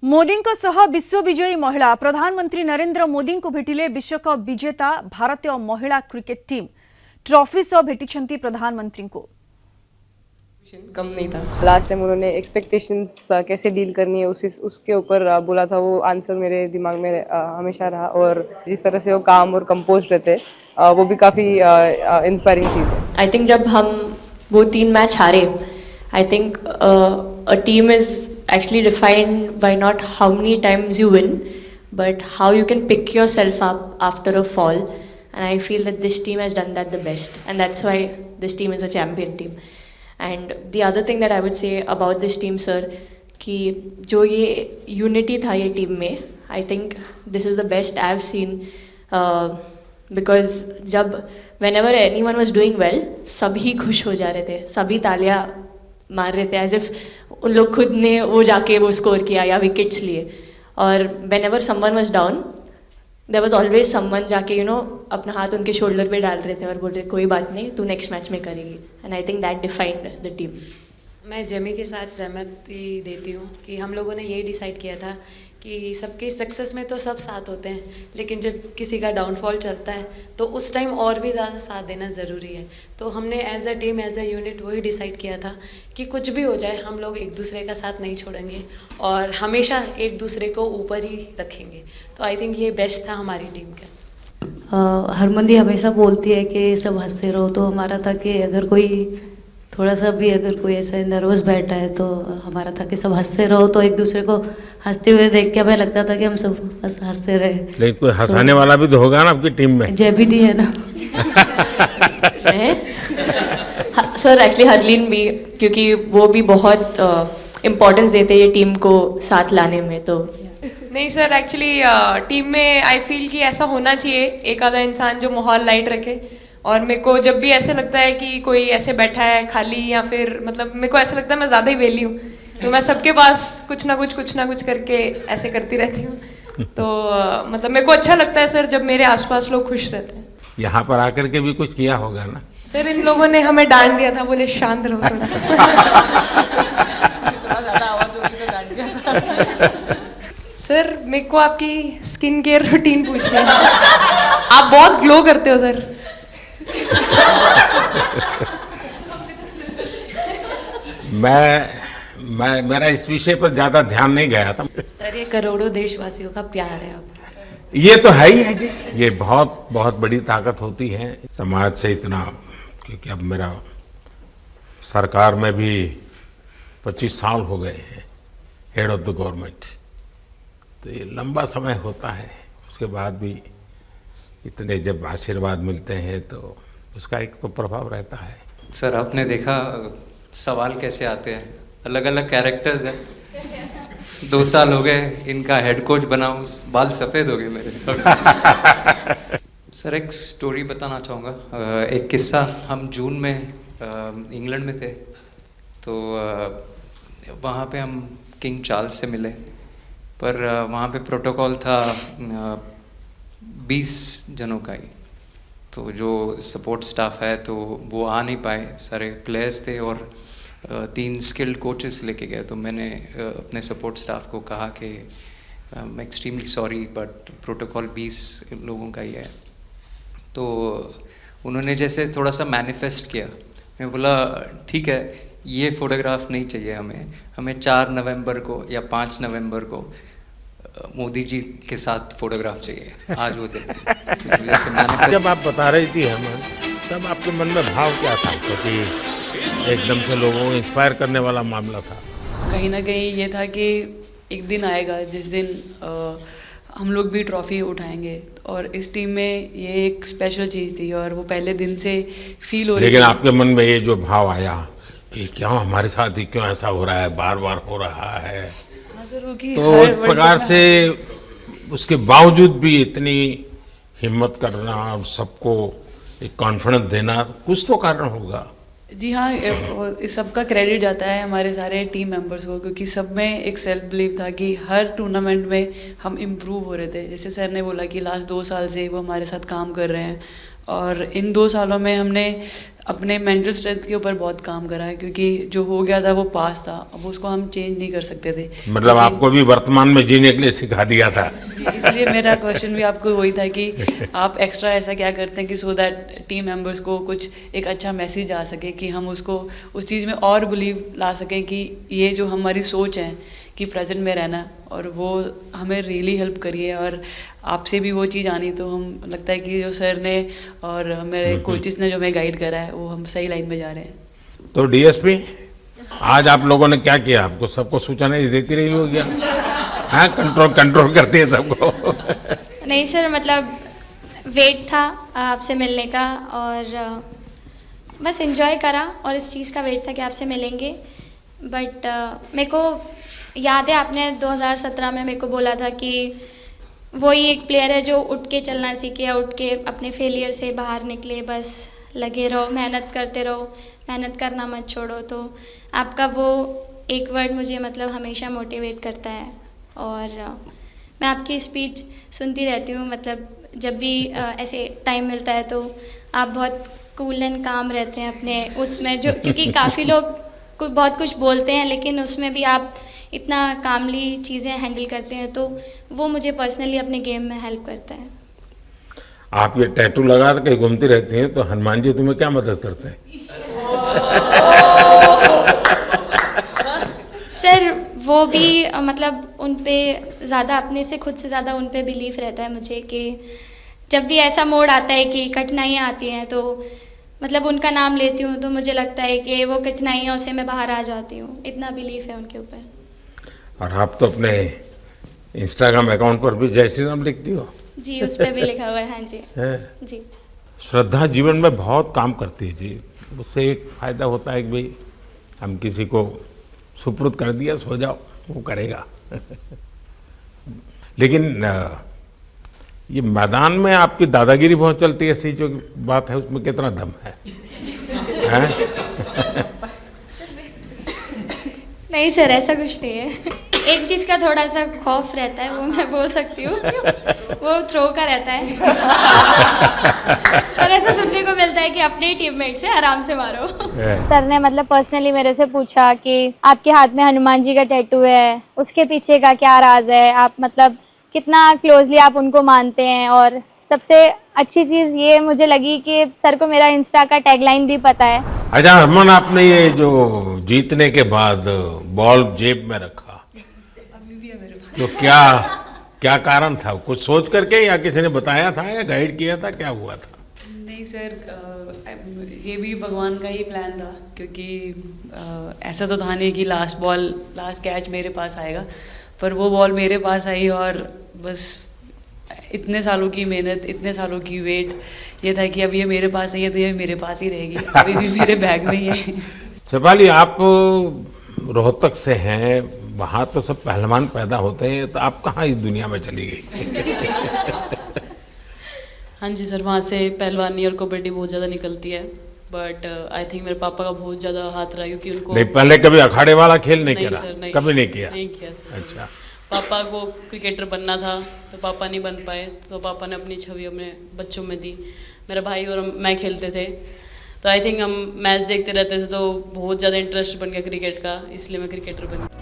मोदींक सह विश्वविजयी महिला प्रधानमंत्री नरेंद्र मोदी को भेटिले विश्वकप विजेता भारतीय महिला क्रिकेट टीम ट्रॉफी सह भेटिछंती प्रधानमंत्री को। कम नहीं था। लास्ट टाइम उन्होंने एक्सपेक्टेशंस कैसे डील करनी है उसके ऊपर बोला था, वो आंसर मेरे दिमाग में हमेशा रहा। और जिस तरह से वो काम और कंपोज रहते वो भी काफ़ी इंस्पायरिंग चीज़ है। आई थिंक जब हम वो 3 मैच हारे, I think a team is actually defined by not how many times you win, but how you can pick yourself up after a fall. And I feel that this team has done that the best, and that's why this team is a champion team. And the other thing that I would say about this team, sir, कि जो ये unity था ये team में, I think this is the best I've seen, because जब whenever anyone was doing well, सभी खुश हो जा रहे थे, सभी तालियां मार रहे थे, एज इफ उन लोग खुद ने वो जाके वो स्कोर किया या विकेट्स लिए। और whenever someone was down, there was always someone जाके अपना हाथ उनके शोल्डर पे डाल रहे थे और बोल रहे कोई बात नहीं, तू नेक्स्ट मैच में करेगी। And I think that defined the team. मैं जेमी के साथ सहमति देती हूँ कि हम लोगों ने यही डिसाइड किया था कि सबकी सक्सेस में तो सब साथ होते हैं, लेकिन जब किसी का डाउनफॉल चलता है तो उस टाइम और भी ज़्यादा साथ देना ज़रूरी है। तो हमने as a team, as a unit वही डिसाइड किया था कि कुछ भी हो जाए हम लोग एक दूसरे का साथ नहीं छोड़ेंगे और हमेशा एक दूसरे को ऊपर ही रखेंगे। तो आई थिंक ये बेस्ट था हमारी टीम का। हरमंदी हमेशा बोलती है कि सब हंसते रहो, तो हमारा था कि अगर कोई थोड़ा सा भी अगर कोई ऐसा नर्वस बैठा है तो हमारा था कि सब हंसते रहो, तो एक दूसरे को हंसते हुए देख के हमें लगता था कि हम सब हंसते रहे। लेकिन कोई हंसाने वाला भी तो होगा ना आपकी टीम में। जयबी दी है ना। सर एक्चुअली हरलीन भी, क्योंकि वो भी बहुत इम्पोर्टेंस देते हैं ये टीम को साथ लाने में। तो नहीं सर, एक्चुअली टीम में आई फील कि ऐसा होना चाहिए, एक आधा इंसान जो माहौल लाइट रखे। और मेरे को जब भी ऐसे लगता है कि कोई ऐसे बैठा है खाली, या फिर मतलब मेरे को ऐसा लगता है मैं ज़्यादा ही वेली हूँ, तो मैं सबके पास कुछ ना कुछ करके ऐसे करती रहती हूँ। तो मतलब मेरे को अच्छा लगता है सर जब मेरे आसपास लोग खुश रहते हैं। यहाँ पर आकर के भी कुछ किया होगा ना सर? इन लोगों ने हमें डांट दिया था, बोले शांत रहो थोड़ा। सर मेरे को आपकी स्किन केयर रूटीन पूछनी है। आप बहुत ग्लो करते हो सर। मैं मेरा इस विषय पर ज्यादा ध्यान नहीं गया था। सर ये करोड़ों देशवासियों का प्यार है आपके। ये तो है ही है जी, ये बहुत बहुत बड़ी ताकत होती है समाज से इतना। क्योंकि अब मेरा सरकार में भी 25 साल हो गए हैं हेड ऑफ द गवर्नमेंट, तो ये लंबा समय होता है। उसके बाद भी इतने जब आशीर्वाद मिलते हैं तो उसका एक तो प्रभाव रहता है। सर आपने देखा सवाल कैसे आते हैं, अलग अलग कैरेक्टर्स हैं। 2 साल हो गए इनका हेड कोच बनाऊं, बाल सफ़ेद हो गए मेरे। सर एक स्टोरी बताना चाहूँगा, एक किस्सा। हम जून में इंग्लैंड में थे, तो वहाँ पे हम किंग चार्ल्स से मिले, पर वहाँ पे प्रोटोकॉल था 20 जनों का ही। तो जो सपोर्ट स्टाफ है तो वो आ नहीं पाए, सारे प्लेयर्स थे और 3 स्किल्ड कोचेस लेके गए। तो मैंने अपने सपोर्ट स्टाफ को कहा कि I am extremely sorry but protocol 20 लोगों का ही है। तो उन्होंने जैसे थोड़ा सा मैनिफेस्ट किया। मैं बोला ठीक है, ये फ़ोटोग्राफ नहीं चाहिए हमें 4 नवंबर को या 5 नवंबर को मोदी जी के साथ फोटोग्राफ चाहिए, आज वो दिन। जब आप बता रही थी हमें, तब आपके मन में भाव क्या था? क्योंकि एकदम से लोगों को इंस्पायर करने वाला मामला था। कहीं ना कहीं ये था कि एक दिन आएगा जिस दिन हम लोग भी ट्रॉफी उठाएंगे, और इस टीम में ये एक स्पेशल चीज़ थी और वो पहले दिन से फील हो रही थी। लेकिन आपके मन में ये जो भाव आया कि क्यों हमारे साथ ही क्यों ऐसा हो रहा है, बार बार हो रहा है, तो एक प्रकार से उसके बावजूद भी इतनी हिम्मत करना और सबको एक कॉन्फिडेंस देना, कुछ तो कारण होगा। जी हाँ, इस सब का क्रेडिट जाता है हमारे सारे टीम मेंबर्स को, क्योंकि सब में एक सेल्फ बिलीव था कि हर टूर्नामेंट में हम इम्प्रूव हो रहे थे। जैसे सर ने बोला कि लास्ट 2 साल से वो हमारे साथ काम कर रहे हैं, और इन 2 सालों में हमने अपने मेंटल स्ट्रेंथ के ऊपर बहुत काम करा है, क्योंकि जो हो गया था वो पास था, अब उसको हम चेंज नहीं कर सकते थे। मतलब लेकिन- आपको भी वर्तमान में जीने के लिए सिखा दिया था। इसलिए मेरा क्वेश्चन भी आपको वही था कि आप एक्स्ट्रा ऐसा क्या करते हैं कि सो दैट टीम मेंबर्स को कुछ एक अच्छा मैसेज आ सके, कि हम उसको उस चीज़ में और बिलीव ला सकें कि ये जो हमारी सोच है कि प्रेजेंट में रहना, और वो हमें रियली हेल्प करिए। और आपसे भी वो चीज़ आनी, तो हम लगता है कि जो सर ने और मेरे कोचेस ने जो हमें गाइड करा है, वो हम सही लाइन में जा रहे हैं। तो डीएसपी, आज आप लोगों ने क्या किया? आपको सबको सूचना देती रही हो गया? हाँ, कंट्रोल करती है सबको। नहीं सर, मतलब वेट था आपसे मिलने का, और बस एंजॉय करा, और इस चीज़ का वेट था कि आपसे मिलेंगे। बट मेरे को याद है आपने 2017 में मेरे को बोला था कि वही एक प्लेयर है जो उठ के चलना सीखे, उठ के अपने फेलियर से बाहर निकले, बस लगे रहो, मेहनत करते रहो, मेहनत करना मत छोड़ो। तो आपका वो एक वर्ड मुझे मतलब हमेशा मोटिवेट करता है, और मैं आपकी स्पीच सुनती रहती हूँ, मतलब जब भी ऐसे टाइम मिलता है तो आप बहुत कूल एंड काम रहते हैं अपने उसमें, जो क्योंकि काफ़ी लोग बहुत कुछ बोलते हैं, लेकिन उसमें भी आप इतना कामली चीज़ें हैंडल करते हैं, तो वो मुझे पर्सनली अपने गेम में हेल्प करता है। आप ये टैटू लगा के घूमती रहती हैं, तो हनुमान जी तुम्हें क्या मदद करते हैं? सर वो भी मतलब उन पे ज़्यादा, अपने से खुद से ज़्यादा उन पे बिलीफ रहता है मुझे, कि जब भी ऐसा मोड़ आता है कि कठिनाइयाँ आती हैं, तो मतलब उनका नाम लेती हूँ तो मुझे लगता है कि वो कठिनाइयों से मैं बाहर आ जाती हूँ, इतना बिलीफ है उनके ऊपर। और आप तो अपने इंस्टाग्राम अकाउंट पर भी जय श्री राम लिखती हो? जी, उस पर भी लिखा हुआ है। हाँ जी। है? जी। श्रद्धा जीवन में बहुत काम करती है जी। उससे एक फायदा होता है कि भाई हम किसी को सुपुर्द कर दिया, सो जाओ, वो करेगा। लेकिन ये मैदान में आपकी दादागिरी बहुत चलती है, ऐसी जो बात है उसमें कितना दम है? नहीं सर, ऐसा कुछ नहीं है। एक चीज़ का थोड़ा सा खौफ रहता है, वो मैं बोल सकती हूँ, वो थ्रो का रहता है। और ऐसा सुनने को मिलता है कि अपने ही टीममेट से आराम से मारो। सर ने मतलब पर्सनली मेरे से पूछा कि आपके हाथ में हनुमान जी का टैटू है, उसके पीछे का क्या राज है, आप मतलब कितना क्लोजली आप उनको मानते हैं। और सबसे अच्छी चीज़ ये मुझे लगी कि सर को मेरा इंस्टा का टैगलाइन भी पता है। अच्छा हरमन, आपने ये जो जीतने के बाद बॉल जेब में रखा, तो क्या कारण था? कुछ सोच करके, या किसी ने बताया था, या गाइड किया था, क्या हुआ था? नहीं सर, ये भी भगवान का ही प्लान था, क्योंकि ऐसा तो था नहीं कि लास्ट कैच मेरे पास आएगा, पर वो बॉल मेरे पास आई, और बस इतने सालों की मेहनत, इतने सालों की वेट, ये था कि अब ये मेरे पास आई है तो ये मेरे पास ही रहेगी, अभी भी मेरे बैग में ही है। शेफाली, आप रोहतक से हैं, वहाँ तो सब पहलवान पैदा होते हैं, तो आप कहाँ इस दुनिया में चली गई? हाँ जी सर, वहाँ से पहलवानी और कबड्डी बहुत ज़्यादा निकलती है, बट आई थिंक मेरे पापा का बहुत ज़्यादा हाथ रहा, क्योंकि उनको नहीं, पहले कभी अखाड़े वाला खेल नहीं किया? सर, नहीं, कभी नहीं किया? नहीं किया सर। अच्छा। पापा को क्रिकेटर बनना था, तो पापा नहीं बन पाए, तो पापा ने अपनी छवि अपने बच्चों में दी। मेरा भाई और मैं खेलते थे, तो आई थिंक हम मैच देखते रहते थे, तो बहुत ज़्यादा इंटरेस्ट बन गया क्रिकेट का, इसलिए मैं क्रिकेटर बनी।